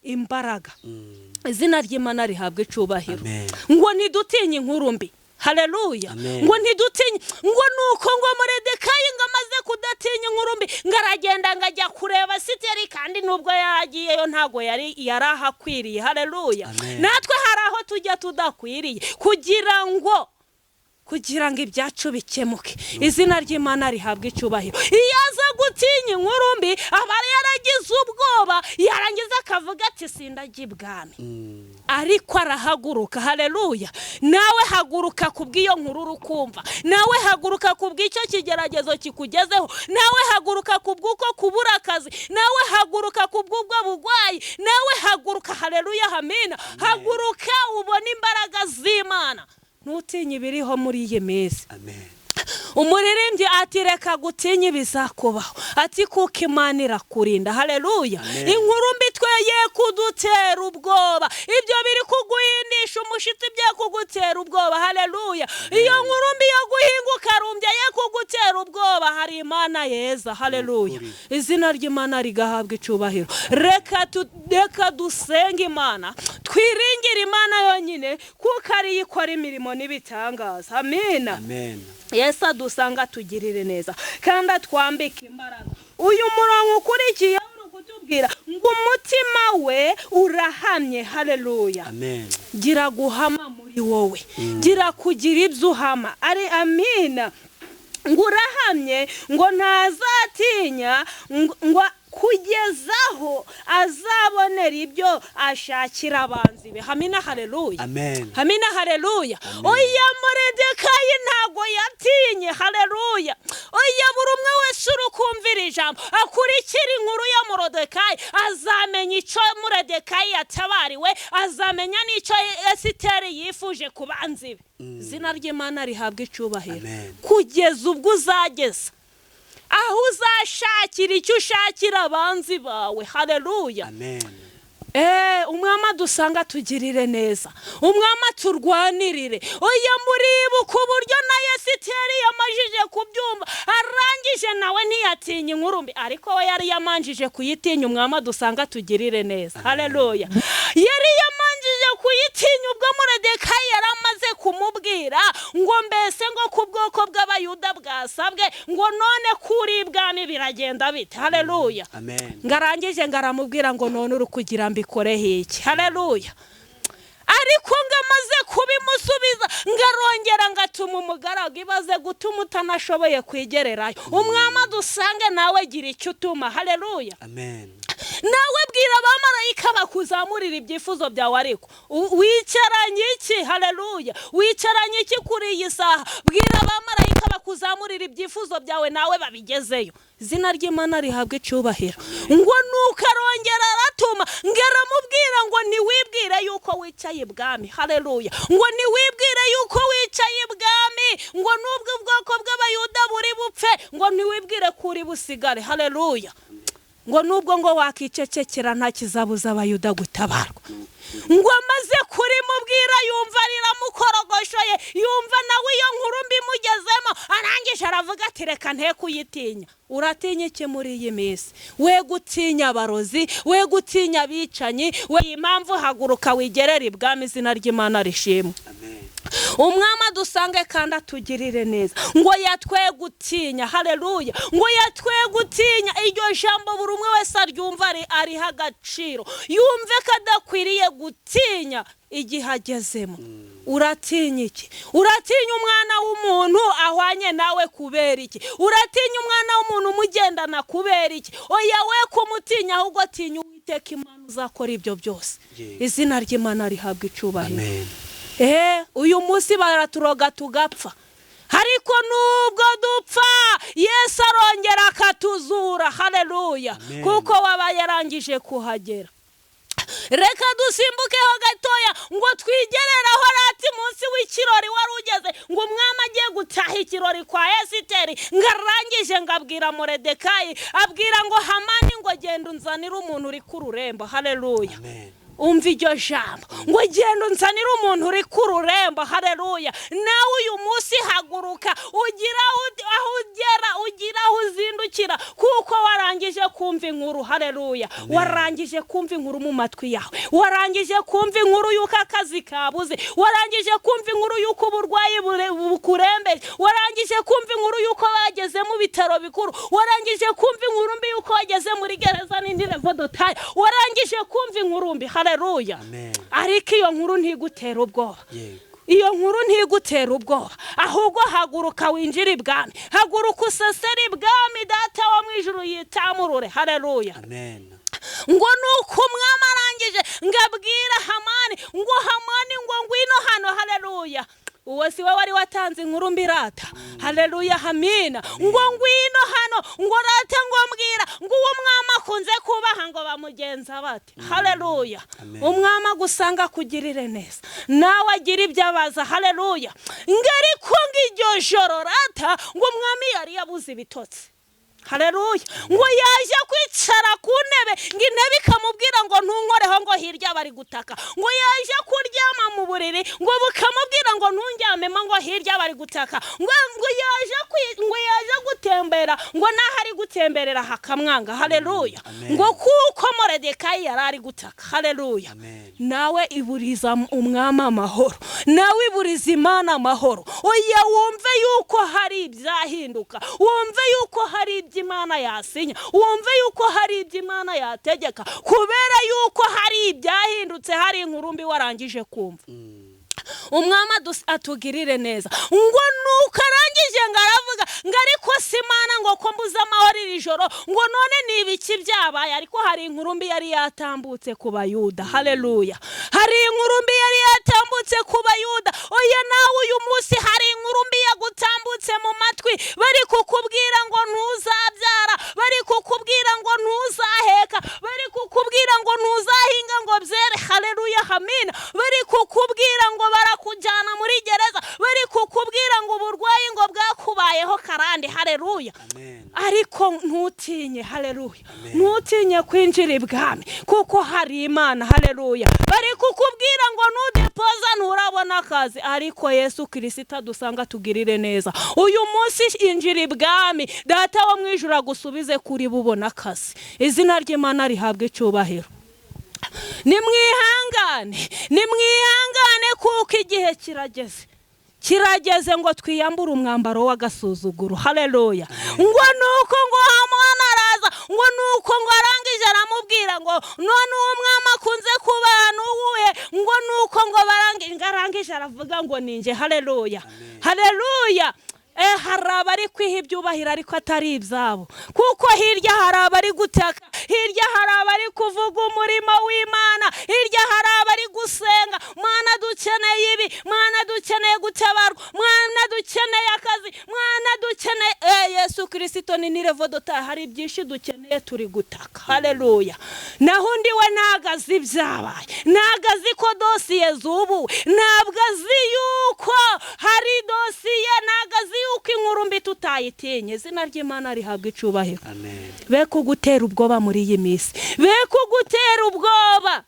imbaraga. Izina ry'Imana rihabwa icubahiro. Ngo ntidutinye inkuru mbi. Haleluya. Ngo ntidutinye, ngo nuko ngo Moridekayi ngo amaze kudatinya inkuru mbi, ngaragenda ngajya kureba Esiteri, kandi nubwo yagiyeyo ntago yarahakwiriye. Haleluya. Natwe hari aho tujya tudakwiriye kugira ngo ibyacu bikemuke. Izina ry'Imana rihabwa icubahiro. Iyo aza gutinya inkuru mbi aba yaragize ubwoba, yarangiza akavuga ati sindajya ibwami. Ariko arahaguruka. Haleluya. Nawe haguruka kubw'iyo nkuru urukumva, nawe haguruka kubw'icyo kigeragezo kikugezeho, nawe haguruka kubw'uko kubura akazi, nawe haguruka kubw'ubwo bugwayi, nawe haguruka. Haleluya. Amina. Haguruka ubone imbaraga z'Imana, ntutinye ibiriho muri iyi minsi. Umuririmbyi ati reka gutinya ibizakubaho, ati kuko Imana irakurinda. Haleluya. Inkuru mbi tweye kudutera ubwoba, ibyo biri kuguhindisha bushitsi bye kugutera ubwoba. Haleluya. Iyo nkuru mbi yo guhinguka rumbye ye kugutera ubwoba, hari Imana yeza. Haleluya. Izina ry'Imana rigahabwa icubahiro. Reka dusenga Imana, twiringire Imana yonyine kuko ari ikora imirimo n'ibitangaza. Amina. Amen. Yesu adusanga tugirire neza kandi atwambike imbaraga. Uyu murongo ukurikiye uri kutubwira ngo umutima we urahamye. Haleluya. Amen. Gira guhama muri wowe, gira kugira ibyo uhama. Ari amina. Ngo urahamye, ngo ntazatinya, ngo kugezaho azabonera ibyo ashakira abanzi be. Hamina. Haleluya. Amen. Hamina. Haleluya. Oya Moridekayi ntago yatinye. Haleluya. Oya buri umwe wese urukumvira ijambo akurikira inkuru ya Moridekayi azamenya icyo Moridekayi yatabariwe, azamenya n'icyo Esiteri yifuje ku banzi be. Izina ry'Imana rihabwa icubahiro. Kugeza ubwo uzageza aho uzashakira icyo ushakira abanzi bawe. Haleluya. Amen. Umwami adusanga tugirire neza, umwami turwanirire. Oya muribuka uburyo na Esiteri yamajije kubyumva, arangije nawe ntiyatinya inkuru mbi, ariko we yari yamanjije kuyitinya. Umwami adusanga tugirire neza. Haleluya. Yari yamanjije kuyitinya ubwo Moridekayi yaramaze kumubwira ngo mbese ngo ku bwoko bw'Abayuda bwasabwe ngo none kuri ibwami biragenda bite. Haleluya. Amen. Ngarangije ngaramubwira ngo none uri kugira mbikoreho iki. Haleluya. Ariko ngamaze kubimusubiza ngarongera ngatuma umugaragu, ibaze gutuma utanashoboye kwigererayo. Umwami adusange nawe gira icyo utuma. Haleluya. Amen. Nawe bwira abamarayika bakuzamurira ibyifuzo byawe. Ariko wicaranye iki? Haleluya. Wicaranye iki kuri iyi saha? Bwira abamarayika bakuzamurira ibyifuzo byawe nawe babigezeyo. Izina ry'Imana rihabwa icubahiro. Ngo nuko arongera aratuma ngaramubwira ngo niwibwire yuko wicaye ibwami. Haleluya. Ngo niwibwire yuko wicaye ibwami, ngo nubwo ubwoko bw'Abayuda buri bupfe, ngo niwibwire kuri busigare. Haleluya. Ngo nubwo ngo wakicecekera nta kizabuza Abayuda gutabarwa. Ngo amaze kuri mubwira yumva riramukorogoshoye, yumva nawe iyo nkuru mbi mugezemo, arangije aravuga ati reka nte kuyitinya. Uratinya iki muri iyi minsi? We gutinya abarozi, we gutinya abicanyi, we impamvu haguruka wigerera ibwami. Izina ry'Imana rishimwe. Umwami adusange kandi atugirire neza. Ngo yatwe gutinya. Haleluya. Ngo yatwe gutinya. Iryo jambo buri umwe wese aryumva ari hagaciro, yumve kadakwiriye gutinya igihe agezemo. Uratinya iki? Uratinya umwana w'umuntu ahwanye nawe kubera iki? Uratinya umwana w'umuntu umugendana kubera iki? Oya we kumutinya, ahubwo tinya Uwiteka Imana uzakora ibyo byose. Izina ry'Imana rihabwa icubahiro. Amen. Uyu munsi baraturoga tugapfa, ariko nubwo dupfa Yesu arongera akatuzura. Haleluya. Kuko waba yarangije kuhagera. Reka dusimbukeho gatoya ngo twigereraho rati munsi w'ikirori wari ugeze, ngo umwami agiye gutaha ikirori kwa Esiteri. Ngarangije ngabwira Moridekayi, abwira ngo Hamani ngo genda unzanire umuntu uri ku rurembo. Haleluya. Amen. Umva iryo jambo ngo genda unzanire umuntu uri ku rurembo. Haleluya. Nawe uyu munsi haguruka ugira aho ugera, ugira aho uzindukira, kuko warangije kumva inkuru. Haleluya. Warangije kumva inkuru mu matwi yawe, warangije kumva inkuru yuko akazi kabuze, warangije kumva inkuru yuko uburwayi bukurembeje, warangije kumva inkuru yuko bageze mu bitaro bikuru, warangije kumva inkuru mbi yuko bageze muri gereza n'indi revodotaye, warangije kumva inkuru mbi. Haleluya. Ariko iyo nkuru ntigutera ubwoba. Iyo nkuru ntigutera ubwoba, ahubwo haguruka winjira ibwami, haguruka usesera ibwami Data wo mu ijuru yitamurure. Haleluya. Amen. Ngo nuko umwami arangije ngabwira Hamani, ngo Hamani ngo ngwino hano. Haleluya. Uwo si we wari watanze inkuru mbirata. Haleluya. Hamina. Ngo ngwino hano, ngo rata ngo mbwira ngo uwo mwami akunze kubaha ngo bamugenza bate. Haleluya. Umwami agusanga kugirire neza, nawe agira ibyo abaza. Haleluya. Ngari ko ngiryo joro rata ngo umwami yari yabuze ibitotsi. Haleluya. Ngo yaje kwicara ku ntebe, ngo intebe ikamubwira ngo ntunkoreho, ngo hirya bari gutaka. Ngo yaje kuryama mu buriri ngo bukamubwira ngo ntundyamemo ngo hirya bari gutaka ngo yaje gutembera ngo naho ari gutemberera hakamwanga. Haleluya. Ngo kuko Moridekayi yari ari gutaka. Haleluya. Nawe iburiza umwami amahoro, nawe iburiza Imana amahoro. Oya wumve yuko hari ibyahinduka, wumve yuko hari iby'Imana yasinya, wumve yuko hari iby'Imana yategeka, kubera yuko hari ibyahindutse, hari inkuru mbi warangije kumva. Umwami atugirire neza. Ngo nuko arangije ngaravuga ngo ariko si Imana ngo ko mbuze amahoro iri joro, ngo none ni ibiki byabaye. Ariko hari inkuru mbi yari yatambutse ku Bayuda. Haleluya. Hari inkuru mbi yari yatambutse ku Bayuda. Oya nawe uyu munsi hari inkuru mbi yagutambutse mu matwi, bari kukubwira ngo ntuzabyara, bari kukubwira ngo ntuzaheka, bari kukubwira ngo ntuzahinga ngo byere. Haleluya. Amina. Bari kukubwira ngo barakujyana muri gereza, bari kukubwira ngo uburwayi ngo bwakubayeho karande. Haleluya. Ariko ntutinye. Haleluya. Ntutinye kwinjira ibwami kuko hari Imana. Haleluya. Bari kukubwira ngo nudepoza nturabona akazi, ariko Yesu Kristo adusanga tugirire neza. Uyu munsi injira ibwami, Data wo mwijuru agusubize kuri bubona akazi. Izina ry'Imana rihabwe icyubahiro. Nimwihangane kuko igihe kirageze ngo twiyambure umwambaro w'agasuzuguro. Haleluya. Ngo nuko ngo Hamani araza, ngo nuko ngo arangije aramubwira ngo none umwami akunze kubana uwuhe, ngo nuko ngo barangije aravuga ngo ninje. Haleluya. Haleluya. Hari abari kwiha ibyubahiro ariko atari ibyabo, kuko hirya hari abari gutaka, hirya hari abari kuvuga umurimo w'Imana, hirya hari abari gusenga. Mana dukeneye ibi, Mana dukeneye gutabarwa, Mana dukeneye akazi, Mana dukeneye Yesu Kristo ni nirevodota. Hari byinshi dukeneye turi gutaka. Haleluya. Naho undi we nagazi byabaye, nagazi ko dosiye zubu, nabwazi yuko hari dosiye, nagazi yuko inkuru mbi tutayitinye. Izina ry'Imana rihabwa icyubahiro. Amen. Be kugutera ubwoba muri iyi minsi, be kugutera ubwoba.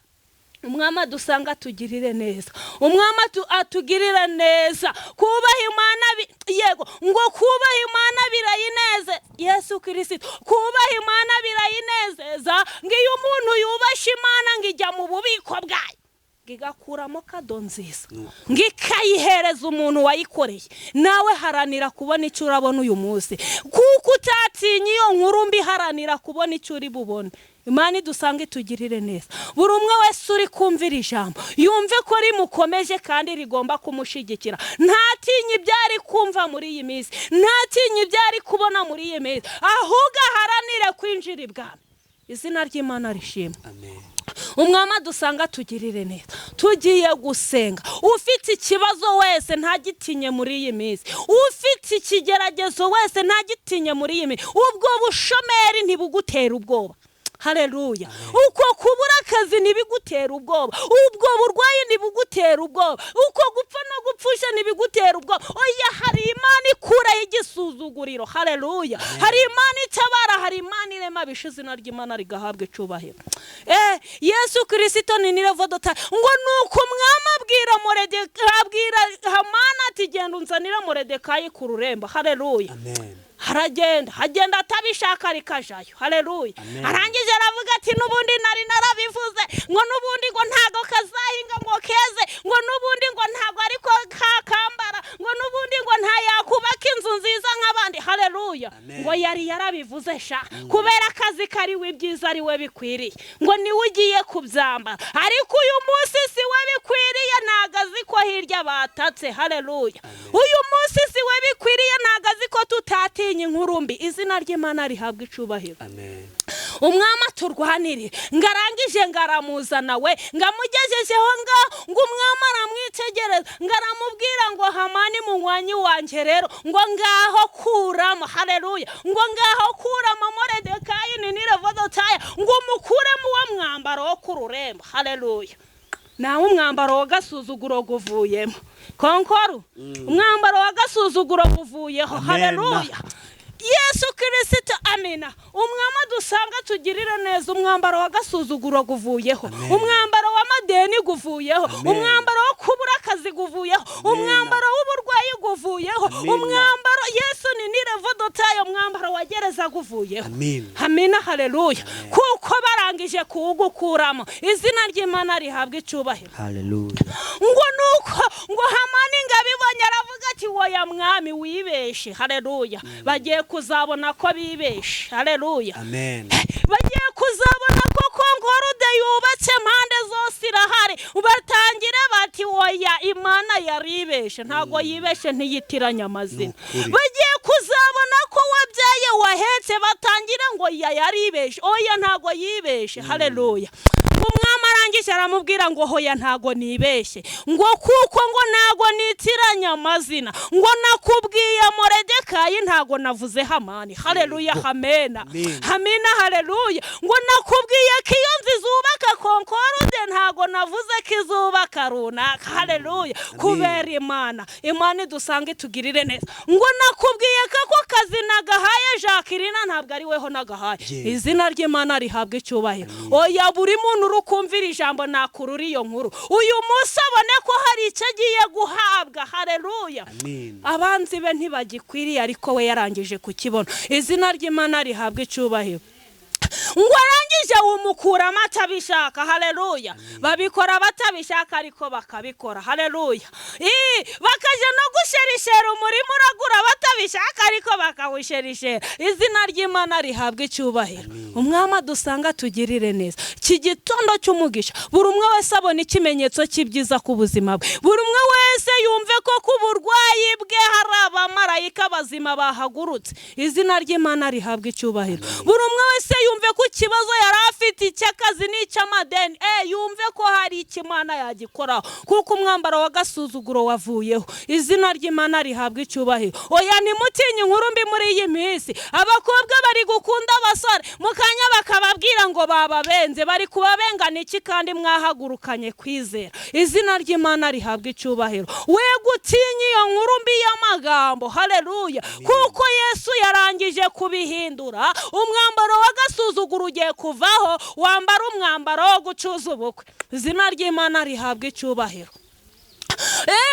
Umwami adusanga tugirire neza, umwami atugirire neza. Kubaha Imana yego ngo kubaha Imana birayineze. Yesu Kristo kubaha Imana birayinezeza. Ngiyo umuntu yubasha Imana ngijya mu bubiko bwayo, gigakuramo kado nziza, ngikayihereza umuntu wayikoreye. Nawe haranira kubona icyo urabona uyu munsi, kuko utatinye iyo nkuru mbi. Haranira kubona icyo uri bubone. Imana idusanga itugirire neza. Buri umwe wese uri kumvira ijambo yumve ko rimukomeje kandi rigomba kumushigikira. Ntatinye ibyari kumva muri iyi minsi, ntatinye ibyari kubona muri iyi minsi, ahubwo haranire kwinjira ibwami. Izina ry'Imana rishimwe. Amen. Umwami adusanga tugirire neza. Tugiye gusenga. Ufite ikibazo wese ntagitinye muri iyi minsi, ufite ikigeragezo wese ntagitinye muri iyi minsi. Ubwo bushomeri ntibugutera ubwoba. Haleluya. Uko kubura akazi ntibigutera ubwoba, ubwo burwayi ntibugutera ubwoba, uko gupfa no gupfusha ntibigutera ubwoba. Oya, hari Imana ikuraho igisuzuguriro. Haleluya. Hari Imana itabara, hari Imana irema bishe. Izina ry'Imana rigahabwa icyubahiro. Yesu Kristo ni nirevodota. Ngo nuko umwami abwira Hamani ati genda unzanira Moridekayi ku rurembo. Haleluya. Amen. Hagenda atabishaka rikajayo. Haleluya. Arangije aravuga ati nubundi nari narabivuze ngo nubundi ngo ntago kazahinga ngo keze, ngo nubundi ngo ntago ariko kakambara, ngo nubundi ngo ntayakubaka inzu nziza nk'abandi. Haleluya. Ngo yari yarabivuze sha, kubera akazi kari we byiza ari we bikwiriye, ngo ni ugiye kubyambara. Ariko uyu munsi si we bikwiriye, nagazi ko hirya batatse. Haleluya. Uyu munsi si we bikwiriye, nagazi ko tutati inkuru mbi. Izina ry'Imana rihabwa icubahiro. Amen. Umwami aturwanire. Ngarangije ngaramuzana we, ngamugejejeho ngo umwami aramwitegereza, ngaramubwira ngo Hamani munywanyi wanje rero, ngo ngaho kuramo. Haleluya. Ngo ngaho kuramo Moridekayi ni nirevodota, ngo mukuremo uwo mwambaro wo ku rurembo. Haleluya. Nawe umwambaro w'agasuzuguro guvuyemo. Konkoru, umwambaro w'agasuzuguro guvuyeho. Haleluya. Yesu Kristo. Amina. Umwami adusanga tugirire neza. Umwambaro w'agasuzuguro guvuyeho, umwambaro w'amadeni guvuyeho, umwambaro wo kubura ziguvuyeho, umwambaro w'uburwayi guvuyeho, umwambaro Yesu ni nirevodotayo, umwambaro wa gereza guvuyeho. Amina, haleluya. Kuko barangije kuwugukuramo, izina ry'Imana rihabwa icubahiro. Haleluya. Ngo nuko ngo Hamani ngabibonye aravuga ati woya mwami wibeshe. Haleluya. Bagiye kuzabona ko bibeshe. Haleluya. Amen. Bagiye kuzabona ko konkorode yubatse mpande zose irahari, batangire bati woya Imana yaribeshe. Ntago yibeshe, ntiyitiranya amazina. Bagiye kuzabona ko wabyaye wahetse, batangire ngo yaribeshe. Oya ntago yibeshe. Haleluya. Umwami arangije aramubwira ngo hoya ntago nibeshe, ngo kuko ngo ntago nitiranya amazina, ngo nakubwiye Moridekayi ntago navuze Hamani. Haleluya. Amena. Amina, haleluya. Ngo nakubwiye ko iyo nzu izubaka konkorode, ntago navuze ko izubaka runaka. Haleluya. Kubera Imana idusanga itugirire neza. Ngo nakubwiye ko kazi nagahaye Jacqueline ntabwo ari weho nagahaye. Izina ry'Imana rihabwa icyubahiro. Oya buri muntu urukumvira ijambo nakurura iyo nkuru, uyu munsi abone ko hari icyo agiye guhabwa. Haleluya. Abanzi be ntibagikwiriye, ariko we yarangije kukibona. Izina ry'Imana rihabwa icyubahiro. Ngo arangije umukura amata bishaka. Haleluya. Babikora batabishaka ariko bakabikora. Haleluya. Bakaje no gusherishera umurimo uragura batabishaka ariko bakawusherishera. Izina ry'Imana rihabwa icyubahiro. Umwami adusanga tugirire neza. Iki gitondo cy'umugisha buri umwe wese abona ikimenyetso cy'ibyiza ku buzima bwe. Buri umwe wese yumve ko ku burwayi bwe hari abamarayika bazima bahagurutse. Izina ry'Imana rihabwa icyubahiro. Buri umwe wese yumve ko ikibazo yari afite icy'akazi n'icy'amadeni, yumve ko hari ikimana yagikoraho, kuko umwambaro w'agasuzuguro wavuyeho. Izina ry'Imana rihabwa icyubahiro. Oya ntimutinye inkuru mbi muri iyi minsi. Abakobwa bari gukunda abasore, mukanya bakababwira ngo bababenze. Bari kubabengana iki kandi mwahagurukanye kwizera? Izina ry'Imana rihabwa icyubahiro. We gutinye iyo nkuru mbi y'amagambo. Haleluya. Kuko Yesu yarangije kubihindura. Umwambaro w'agasuzuguro ugiye kuvaho, wambara umwambaro wo gucuza ubukwe. Izina ry'Imana rihabwa icyubahiro.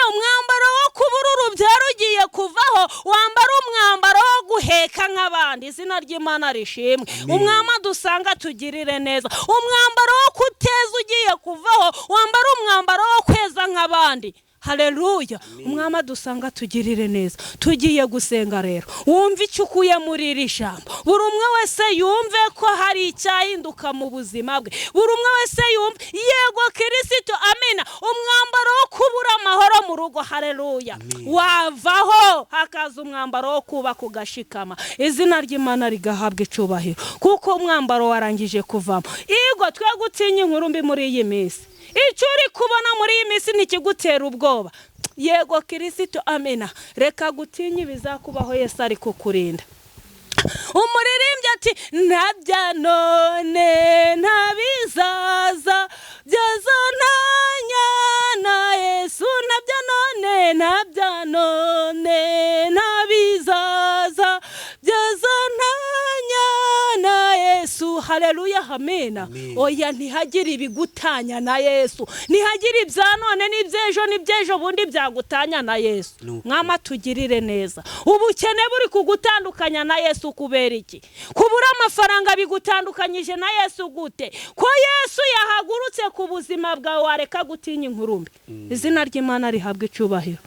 Umwambaro wo kubura urubyaro ugiye kuvaho, wambara umwambaro wo guheka nk'abandi. Izina ry'Imana rishimwe. Umwami adusanga tugirire neza. Umwambaro wo kuteza ugiye kuvaho, wambara umwambaro wo kweza nk'abandi. Haleluya. Umwami adusanga tugirire neza. Tugiye gusenga rero, wumve icyo ukuye muri iri jambo. Buri umwe wese yumve ko hari icyahinduka mu buzima bwe. Buri umwe wese yumve yego Kristo. Amina. Umwambaro wo kubura amahoro mu rugo. Haleluya. Wavaho hakaza umwambaro wo kuba kugashikama. Izina ry'Imana rigahabwa icubahiro, kuko umwambaro warangije kuvamo. Igo twe gutinya inkuru mbi muri iyi minsi. Icyo uri kubona muri iyi minsi nikigutera ubwoba. Yego Kristo. Amina. Reka gutinya ibizakubaho, Yesu ari kukurinda. Umuririmbyi ati ntabya none ntabizaza byazonanya na Yesu. Ntabya none ntabizaza byazonanya na Yesu. Haleluya. Amena. Oya ntihagire ibigutanya na Yesu. Ntihagire ibya none n'ibyejo bundi byagutanya na Yesu. Mwama tugirire neza. Ubukene buri kugutandukanya na Yesu kubera iki? Kubura amafaranga bigutandukanyije na Yesu gute? Ko Yesu yahagurutse ku buzima bwawe, wareka gutinya inkuru mbi. Izina ry'Imana rihabwa icyubahiro.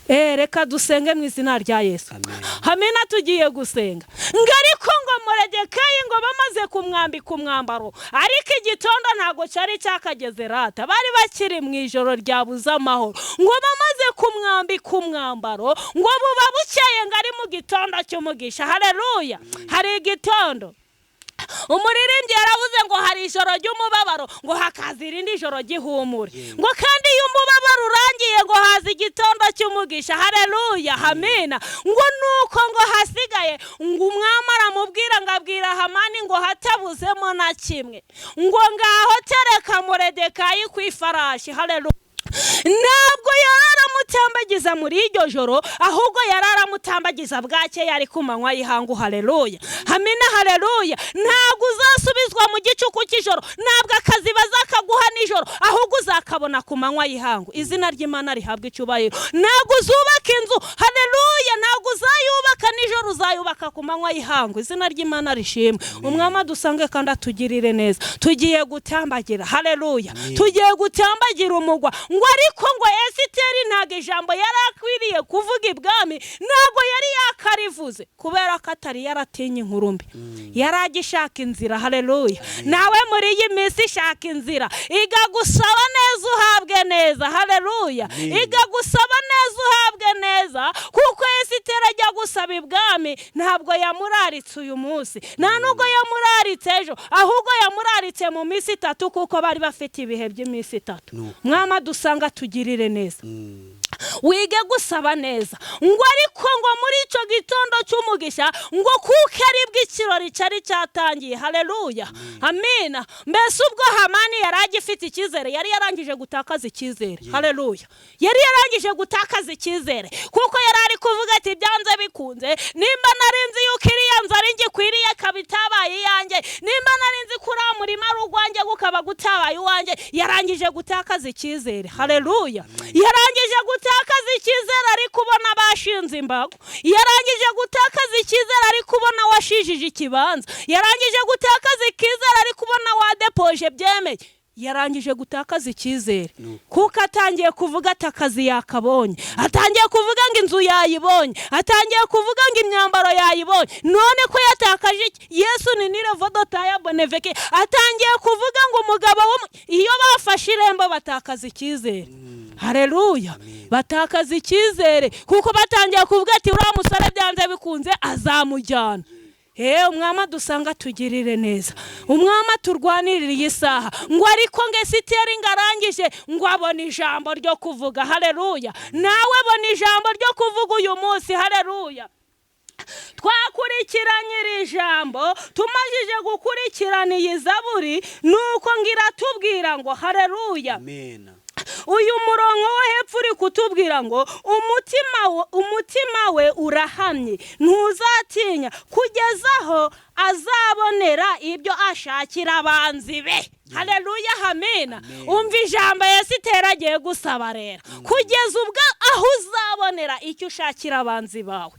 Reka dusenge mu izina rya Yesu. Amina. Tugiye gusenga. Ngariko ngo Moridekayi ngo bamaze kumwambika umwambaro, ariko igitondo ntago cyari cyakageze rata. Bari bakiri mu ijoro ryabuze amahoro. Ngo bamaze kumwambika umwambaro, ngo buba bukeye ngo ari mu gitondo cy'umugisha. Haleluya. Hari igitondo. Umuririmbyi yaravuze ngo hari ijoro ry'umubabaro, ngo hakaza irindi joro ry'ihumure. Ngo kandi iyo umubabaro urangiye ngo haza igitondo cy'umugisha. Haleluya. Amina. Ngo nuko ngo hasigaye ngo umwami aramubwira ngo abwira Hamani ngo hatabuzemo na kimwe, ngo ngaho tereka Moridekayi ku ifarashi. Haleluya. Ntabwo yaramutambagiye kumutambagiza muri iryo joro, ahubwo yari aramutambagiza bwake yari ku manywa y'ihangu. Haleluya, amina, haleluya. Ntabwo uzasubizwa mu gicuku cy'ijoro, ntabwo akazi bazakaguha nijoro, ahubwo uzakabona ku manywa y'ihangu. Izina ry'Imana rihabwa icyubahiro. Ntabwo uzubaka inzu, haleluya, ntabwo uzayubaka nijoro, uzayubaka ku manywa y'ihangu. Izina ry'Imana rishimwe. Umwami dusange kandi atugirire neza. Tugiye gutambagira, haleluya, tugiye gutambagira umugwa. Ngo ariko ngo Esiteri ntabwo ijambo yari akwiriye kuvuga ibwami, ntabwo yari yakarivuze, kubera ko atari yaratinye inkuru mbi. Yari agishaka inzira. Haleluya. Nawe muri iyi minsi shaka inzira, iga gusaba neza uhabwe neza. Haleluya. Iga gusaba neza uhabwe neza, kuko Esiteri ajya gusaba ibwami ntabwo yamuraritse uyu munsi, nta nubwo yamuraritse ejo, ahubwo yamuraritse mu minsi 3, kuko bari bafite ibihe by'iminsi 3. Mwama dusanga tugirire neza. Wige gusaba neza. Ngo ariko ngo muri ico gitondo cy'umugisha, ngo kuko ari bw'ikirori cyari cyatangiye. Haleluya, amina. Mbese ubwo Hamani yari agifite icyizere, yari yarangije gutakaza icyizere. Haleluya, yari yarangije gutakaza icyizere, kuko yari ari kuvuga ati byanze bikunze, nimba narinzi yuko iriya nzara ngikwiriye kabitabaye yanjye, nimba narinzi kuri murima rugwanjye gukaba gutabaye wanjye, yarangije gutakaza icyizere. Haleluya, yarangije gutakaza icyizere, ari kubona bashinze imbago. Yarangije gutakaza icyizere, ari kubona washijije ikibanza. Yarangije gutakaza icyizere, ari kubona wadepoje byemeye. Yarangije gutakaza icyizere, kuko atangiye kuvuga ati akazi yakabonye, atangiye kuvuga ngo inzu yayibonye, atangiye kuvuga ngo imyambaro yayibonye. None ko yatakaje Yesu ni nirevodotaya boneveke, atangiye kuvuga ngo umugabo iyo bafashe irembo batakaza icyizere. Haleluya, batakaza icyizere, kuko batangiye kuvuga ati uriya musore byanze bikunze azamujyana. Umwami dusanga tugirire neza, umwami turwanirira iyi saha. Ngo ariko ngo Esiteri ngarangije ngo abona ijambo ryo kuvuga. Haleluya, nawe abona ijambo ryo kuvuga uyu munsi. Haleluya, twakurikiranye iri jambo, tumajije gukurikirana iyi zaburi, nuko ngira tubwira ngo haleluya, amen. Uyu murongo wo hepfo uri kutubwira ngo umutima we urahamye, ntuzatinya kugezaho azabonera ibyo ashakira abanzi be. Haleluya, amina. Umva ijambo Esiteri agiye gusaba rero, kugeza ubwo aho uzabonera icyo ushakira abanzi bawe.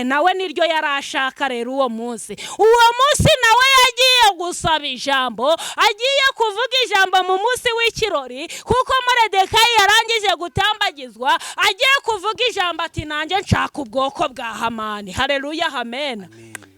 Nawe niryo yarashaka rero uwo munsi. Uwo munsi nawe yagiye gusaba ijambo, agiye kuvuga ijambo mu munsi w'ikirori, kuko Moridekayi yarangije gutambagizwa, agiye kuvuga ijambo ati nanjye nshaka ubwoko bwa Hamani. Haleluya, amen.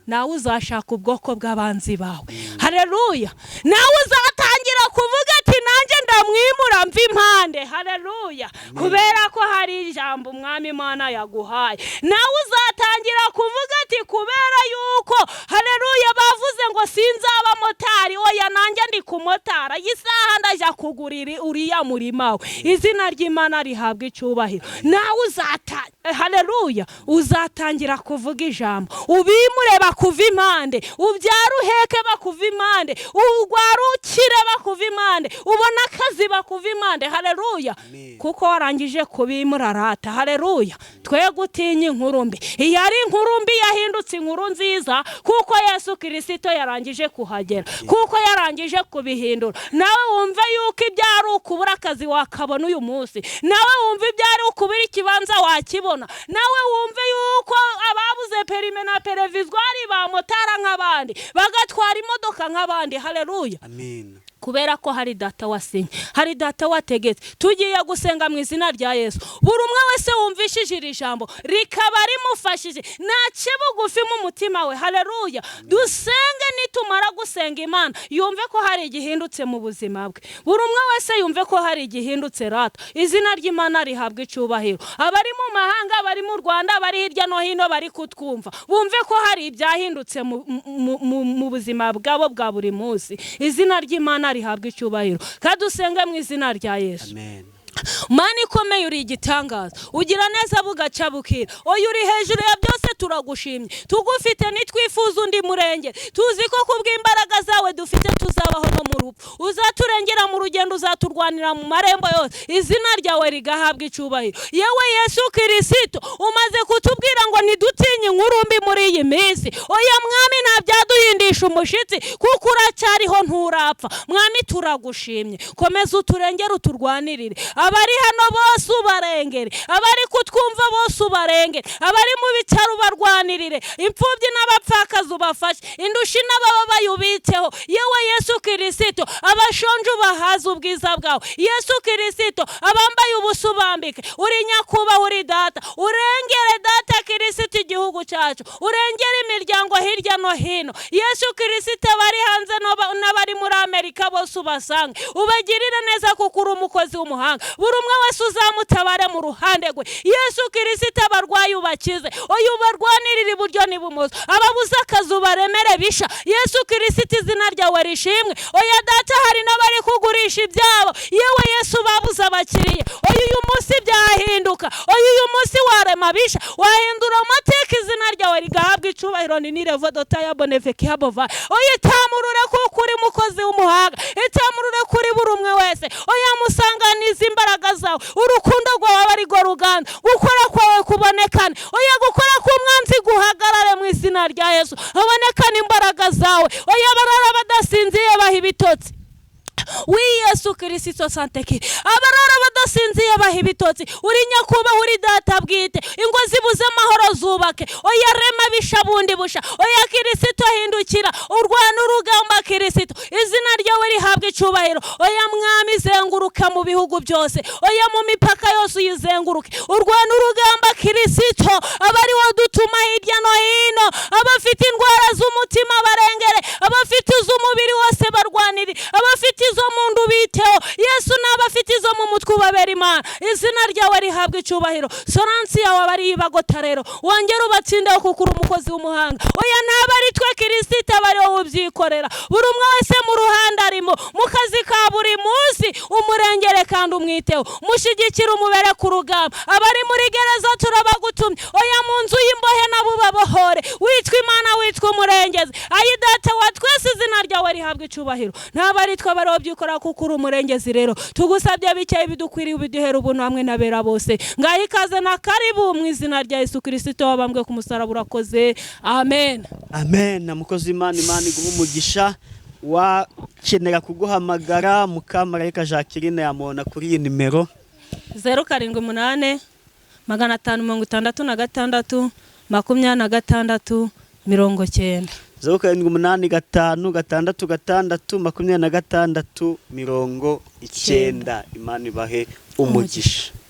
Nawe uzashaka ubwoko bw'abanzi bawe. Haleluya, nawe uzatangira kuvuga ati nanjye ndamwimura mva impande. Haleluya, kubera ko hari ijambo umwami Imana yaguhaye. Nawe uzatangira kuvuga ati kubera yuko haleluya bavuze ngo sinzaba motari, oya nanjye ndi ku motara, isaha ndaja kugurira uriya murima we. Izina ry'Imana rihabwa icyubahiro. Nawe haleluya uzatangira kuvuga ijambo, ubimure bakuva impande, ubyara uheke bakuva impande, urwarukire bakuva impande, ubona akazi bakuva impande. Haleluya, kuko warangije kubimura rata. Haleluya, twe gutinya inkuru mbi. Iyo ari inkuru mbi yahindutse inkuru nziza, kuko Yesu Kristo yarangije kuhagera, kuko yarangije kubihindura. Nawe wumve yuko ibyari ukubura akazi wakabona uyu munsi, nawe wumve ibyari ukubura ikibanza wakibona, nawe wumve yuko ababuze perime na perevizwari bamotara nk'abandi, bagatwara imodoka nk'abandi. Haleluya, amen. Kubera ko hari data wasinye, hari data wategetse. Tugiye gusenga mu izina rya Yesu. Buri umwe wese wumvishije iri jambo rikaba rimufashije, nace bugufi mu mutima we. Haleluya, dusenge nitumara gusenga Imana yumve ko hari igihindutse mu buzima bwe. Buri umwe wese yumve ko hari igihindutse rata. Izina ry'Imana rihabwa icyubahiro. Abari mu mahanga, abari mu Rwanda, bari hirya no hino bari kutwumva, bumve ko hari ibyahindutse mu buzima bwabo bwa buri munsi. Izina ry'Imana rihabwa icyubahiro. Kadusenge mu izina rya Yesu. Amen. Mana ikomeye uri igitangaza, ugira neza bugaca bukira, oya uri hejuru ya byose turagushimye, tugufite nitwifuza undi murenge, tuzi ko kubw'imbaraga zawe dufite tuzabaho no mu rupfu, uzaturengera mu rugendo, uzaturwanira mu marembo yose, izina ryawe rigahabwa icyubahiro. Yewe Yesu Kristo, umaze kutubwira ngo ntidutinye inkurumbi muri iyi minsi, oya Mwami nta byaduhindisha umushitsi, kuko uracyariho nturapfa. Mwami turagushimye, komeza uturengere uturwanirire, abari hano bose ubarengere, abari kutwumva bose ubarengere, abari mu bitaro barwanirire, imfubyi n'abapfakazi ubafashe, indushi n'abababaye ubiteho. Yewe Yesu Kristo, abashonje ubahaze ubwiza bwawe. Yesu Kristo, abambaye ubusa ubambike, uri nyakubahwa, uri data, urengere data Kristo igihugu cyacu, urengere imiryango hirya no hino. Yesu Kristo, abari hanze n'abari muri Amerika bose ubasange, ubagirire neza kuko uri umukozi w'umuhanga, buri umwe wese uzamutabare mu ruhande rwe. Yesu Kristo, abarwayi ubakize, oya ubarwanirire iburyo n'ibumoso, ababuze akazi ubaremere bisha. Yesu Kristo, izina ryawe rishimwe. Oya data, hari n'abari kugurisha ibyabo, yewe Yesu babuze abakiriya, oya uyu munsi byahinduka, oya uyu munsi warema bisha, wahindura amateka, izina ryawe rigahabwa icubahiro. Ni nirevo dota ya bonefeki habova, oya itamurure kuko uri mukozi w'umuhanga, itamurure kuri buri umwe wese, oya musanganiza imbaraga zawe, urukundo rwawe ari rwo ruganda, gukora kwawe kubonekane, oya gukora k'umwanzi guhagarare mu izina rya Yesu, habonekane imbaraga zawe, oya barara badasinziye baha ibitotsi. Wi Yesu Kristo santeki, abarara badasinziye baha ibitotsi, uri nyakubahwa, uri data bwite, ingo zibuze amahoro zubake, oya rema bisha bundi busha, oya Kristo hindukira urwana urugamba Kristo, izina ryawe rihabwa icubahiro. Oya Mwami zenguruka mu bihugu byose, oya mu mipaka yose uyizenguruke, urwana urugamba Kristo, abari wadutuma hirya no hino, abafite indwara z'umutima barengere, abafite iz'umubiri wose barwanire, abafite izo mundu biteho. Yesu n'abafite izo mu mutwe ubabera Imana, izina ryawe rihabwa icubahiro. Soransi yawe abari ibagota rero, wongera ubatsindeho kuko uri umukozi w'umuhanga, oya ntabari twe Kristo, abari wowe ubyikorera, buri umwe wese mu ruhande arimo, mu kazi ka buri munsi umurengere kandi umwiteho, mushyigikire umubere ku rugamba, abari muri gereza turabagutumye, oya mu nzu y'imbohe nabo babohore, witwa Imana, witwa umurengezi. Ayi data wa twese, izina ryawe rihabwa icubahiro, ntabari twe abari byikora kuko uri umurengezi. Rero tugusabye bikeye bidukwiriye, ubiduhera ubuntu hamwe n'abera bose, ngaho ikaze na karibu mu izina rya Yesu Kristo wabambwe ku musaraba. Urakoze, amen amen. Mukozi Imana, Imana iguha umugisha. Wakenera kuguhamagara Mukamarayika Jacqueline yamubona kuri iyi nimero 078 566 26 90. 0785 666 26 90. Imana ibahe umugisha.